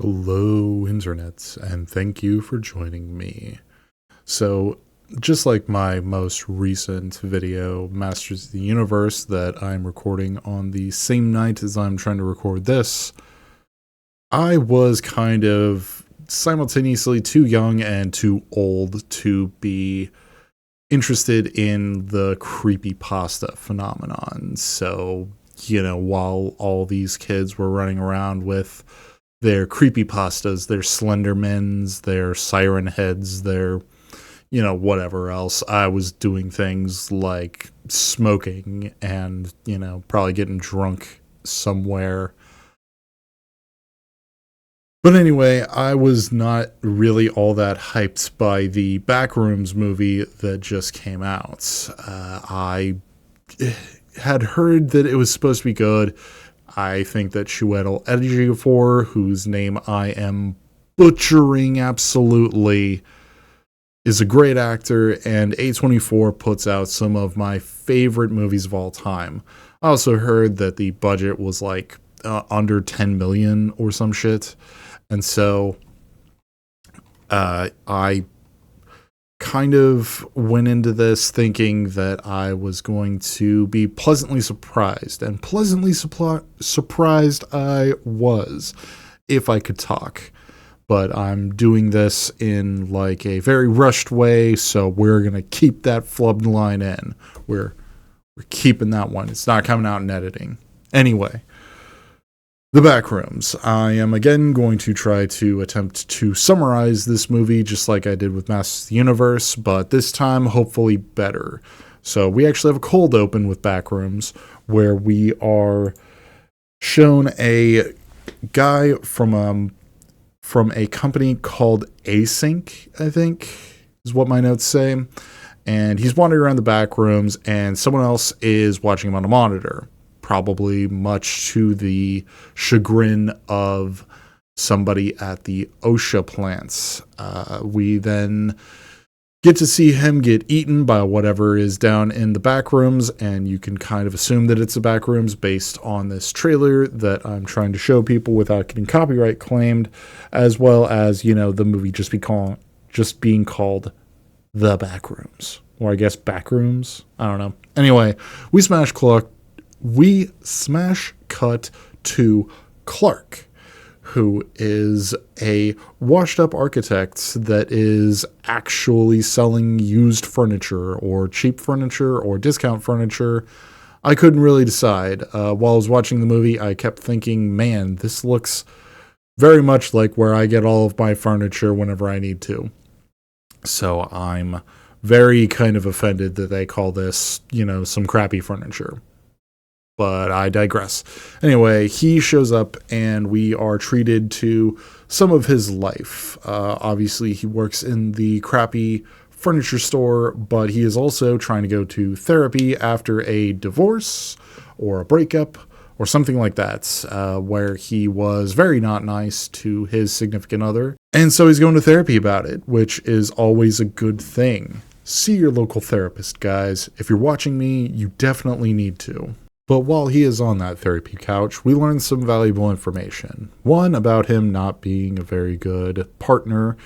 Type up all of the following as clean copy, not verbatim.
Hello, Internet, and thank you for joining me. So, just like my most recent video, Masters of the Universe, that I'm recording on the same night as I'm trying to record this, I was kind of simultaneously too young and too old to be interested in the creepypasta phenomenon. So, while all these kids were running around with their creepypastas, their Slendermans, their Siren Heads, their, whatever else, I was doing things like smoking and, probably getting drunk somewhere. But anyway, I was not really all that hyped by the Backrooms movie that just came out. I had heard that it was supposed to be good. I think that Chiwetel Ejiofor, whose name I am butchering absolutely, is a great actor, and A24 puts out some of my favorite movies of all time. I also heard that the budget was like under 10 million or some shit, and so I kind of went into this thinking that I was going to be pleasantly surprised, and pleasantly surprised I was, if I could talk. But I'm doing this in like a very rushed way, so we're gonna keep that flubbed line in. We're keeping that one. It's not coming out in editing. Anyway, the Backrooms. I am again going to try to attempt to summarize this movie just like I did with Masters of the Universe, but this time hopefully better. So we actually have a cold open with Backrooms where we are shown a guy from a company called Async, I think is what my notes say. And he's wandering around the back rooms and someone else is watching him on a monitor, probably much to the chagrin of somebody at the OSHA plants. We then get to see him get eaten by whatever is down in the back rooms, and you can kind of assume that it's the back rooms based on this trailer that I'm trying to show people without getting copyright claimed, as well as, the movie just being called The Backrooms, or I guess Backrooms. I don't know. Anyway, we smash cut to Clark, who is a washed-up architect that is actually selling used furniture or cheap furniture or discount furniture. I couldn't really decide. While I was watching the movie, I kept thinking, man, this looks very much like where I get all of my furniture whenever I need to. So I'm very kind of offended that they call this, some crappy furniture. But I digress. Anyway, he shows up and we are treated to some of his life. Obviously, he works in the crappy furniture store, but he is also trying to go to therapy after a divorce or a breakup or something like that, where he was very not nice to his significant other. And so he's going to therapy about it, which is always a good thing. See your local therapist, guys. If you're watching me, you definitely need to. But while he is on that therapy couch, we learn some valuable information. One, about him not being a very good partner,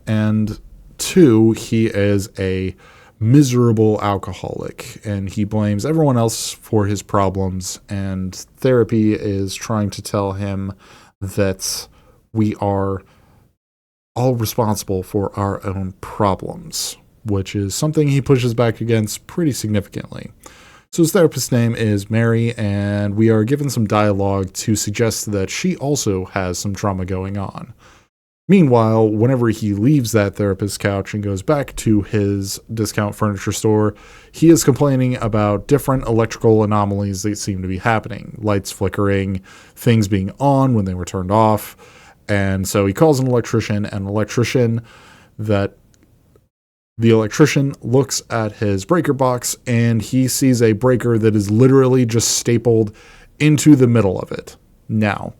and two, he is a miserable alcoholic, and he blames everyone else for his problems, and therapy is trying to tell him that we are all responsible for our own problems, which is something he pushes back against pretty significantly. So his therapist's name is Mary, and we are given some dialogue to suggest that she also has some trauma going on. Meanwhile, whenever he leaves that therapist's couch and goes back to his discount furniture store, he is complaining about different electrical anomalies that seem to be happening. Lights flickering, things being on when they were turned off. And so he calls an electrician, and the electrician looks at his breaker box and he sees a breaker that is literally just stapled into the middle of it. Now,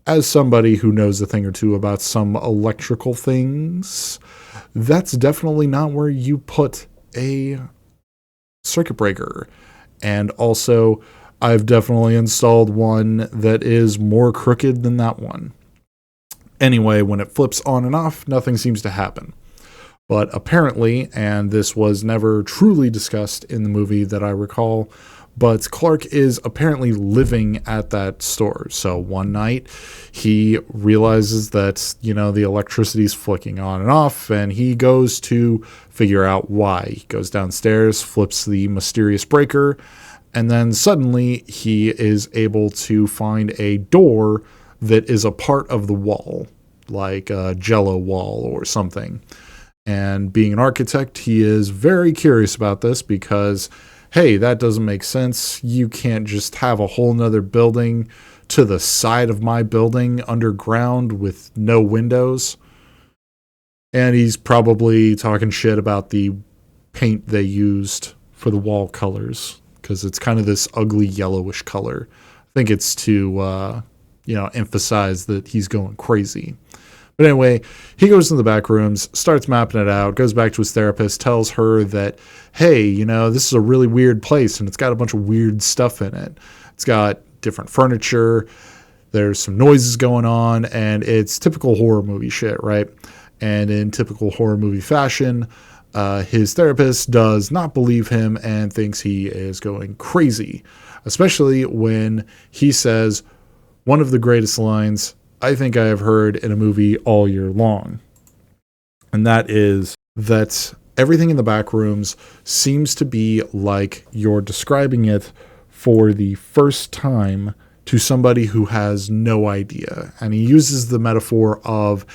as somebody who knows a thing or two about some electrical things, that's definitely not where you put a circuit breaker. And also, I've definitely installed one that is more crooked than that one. Anyway, when it flips on and off, nothing seems to happen. But apparently, and this was never truly discussed in the movie that I recall, but Clark is apparently living at that store. So one night he realizes that, the electricity's flicking on and off, and he goes to figure out why. He goes downstairs, flips the mysterious breaker, and then suddenly he is able to find a door that is a part of the wall, like a jello wall or something. And being an architect, he is very curious about this because, hey, that doesn't make sense. You can't just have a whole nother building to the side of my building underground with no windows. And he's probably talking shit about the paint they used for the wall colors, because it's kind of this ugly yellowish color. I think it's to, emphasize that he's going crazy. But anyway, he goes into the back rooms, starts mapping it out, goes back to his therapist, tells her that, hey, this is a really weird place and it's got a bunch of weird stuff in it. It's got different furniture, there's some noises going on, and it's typical horror movie shit, right? And in typical horror movie fashion, his therapist does not believe him and thinks he is going crazy, especially when he says one of the greatest lines I think I have heard in a movie all year long. And that is that everything in the back rooms seems to be like you're describing it for the first time to somebody who has no idea. And he uses the metaphor of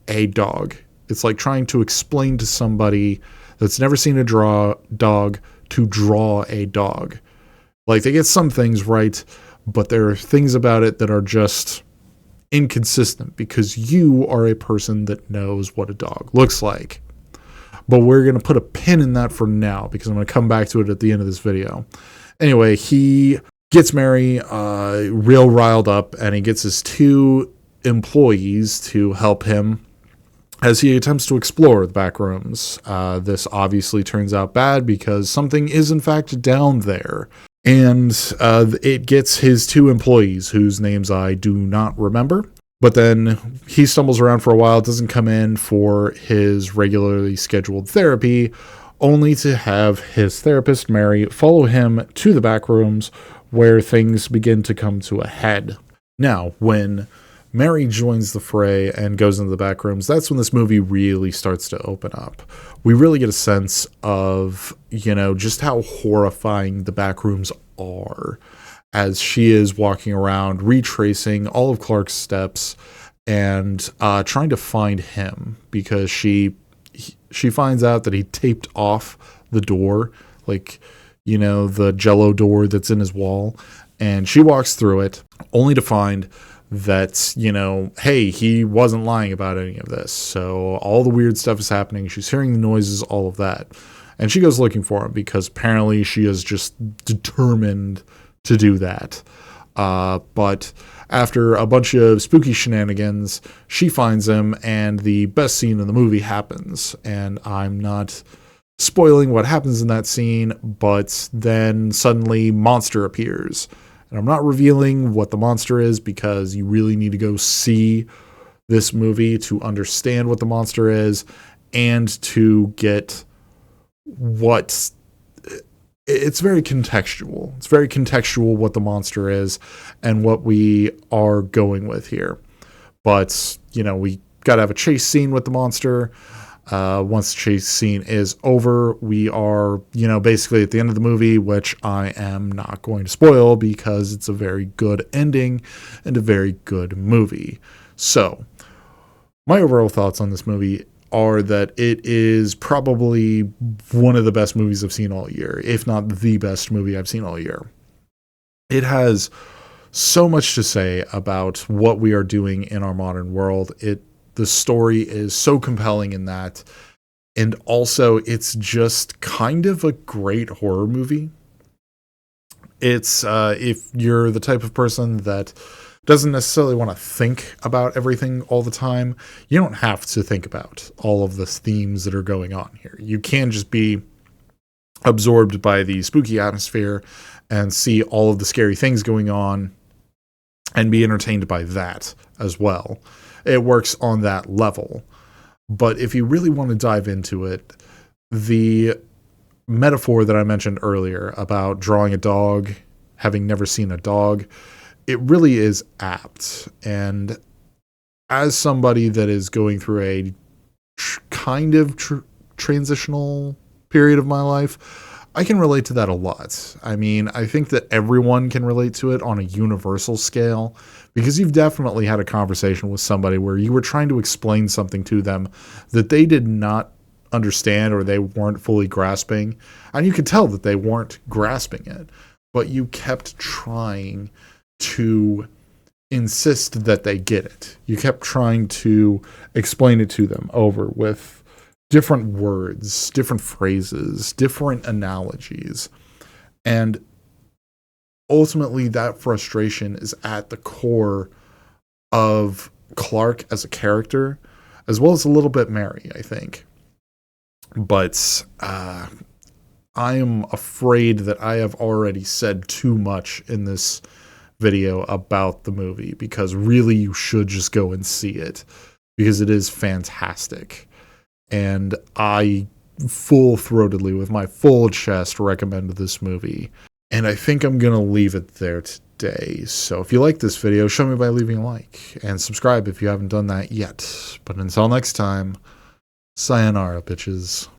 a dog. It's like trying to explain to somebody that's never seen a dog to draw a dog. Like, they get some things right, but there are things about it that are just inconsistent because you are a person that knows what a dog looks like. But we're going to put a pin in that for now because I'm going to come back to it at the end of this video. Anyway, he gets Mary real riled up, and he gets his 2 employees to help him as he attempts to explore the back rooms. This obviously turns out bad because something is in fact down there. And it gets his 2 employees, whose names I do not remember. But then he stumbles around for a while, doesn't come in for his regularly scheduled therapy, only to have his therapist, Mary, follow him to the back rooms where things begin to come to a head. Now, when Mary joins the fray and goes into the back rooms, that's when this movie really starts to open up. We really get a sense of, just how horrifying the back rooms are as she is walking around, retracing all of Clark's steps and trying to find him because she finds out that he taped off the door, like, the jello door that's in his wall. And she walks through it only to find that, hey, he wasn't lying about any of this. So all the weird stuff is happening. She's hearing the noises, all of that. And she goes looking for him because apparently she is just determined to do that. But after a bunch of spooky shenanigans, she finds him, and the best scene in the movie happens. And I'm not spoiling what happens in that scene, but then suddenly monster appears. And I'm not revealing what the monster is because you really need to go see this movie to understand what the monster is and to get what... It's very contextual. It's very contextual what the monster is and what we are going with here. But, we got to have a chase scene with the monster. Once the chase scene is over, we are, basically at the end of the movie, which I am not going to spoil because it's a very good ending and a very good movie. So, my overall thoughts on this movie are that it is probably one of the best movies I've seen all year, if not the best movie I've seen all year. It has so much to say about what we are doing in our modern world. The story is so compelling in that. And also, it's just kind of a great horror movie. It's, if you're the type of person that doesn't necessarily want to think about everything all the time, you don't have to think about all of the themes that are going on here. You can just be absorbed by the spooky atmosphere and see all of the scary things going on and be entertained by that as well. it works on that level. But if you really want to dive into it, the metaphor that I mentioned earlier about drawing a dog, having never seen a dog, it really is apt. And as somebody that is going through a kind of transitional period of my life, I can relate to that a lot. I mean, I think that everyone can relate to it on a universal scale, because you've definitely had a conversation with somebody where you were trying to explain something to them that they did not understand or they weren't fully grasping. And you could tell that they weren't grasping it, but you kept trying to insist that they get it. You kept trying to explain it to them over with different words, different phrases, different analogies. And ultimately, that frustration is at the core of Clark as a character, as well as a little bit Mary, I think. But I am afraid that I have already said too much in this video about the movie, because really you should just go and see it, because it is fantastic. And I full-throatedly, with my full chest, recommend this movie. And I think I'm going to leave it there today. So if you like this video, show me by leaving a like. And subscribe if you haven't done that yet. But until next time, sayonara, bitches.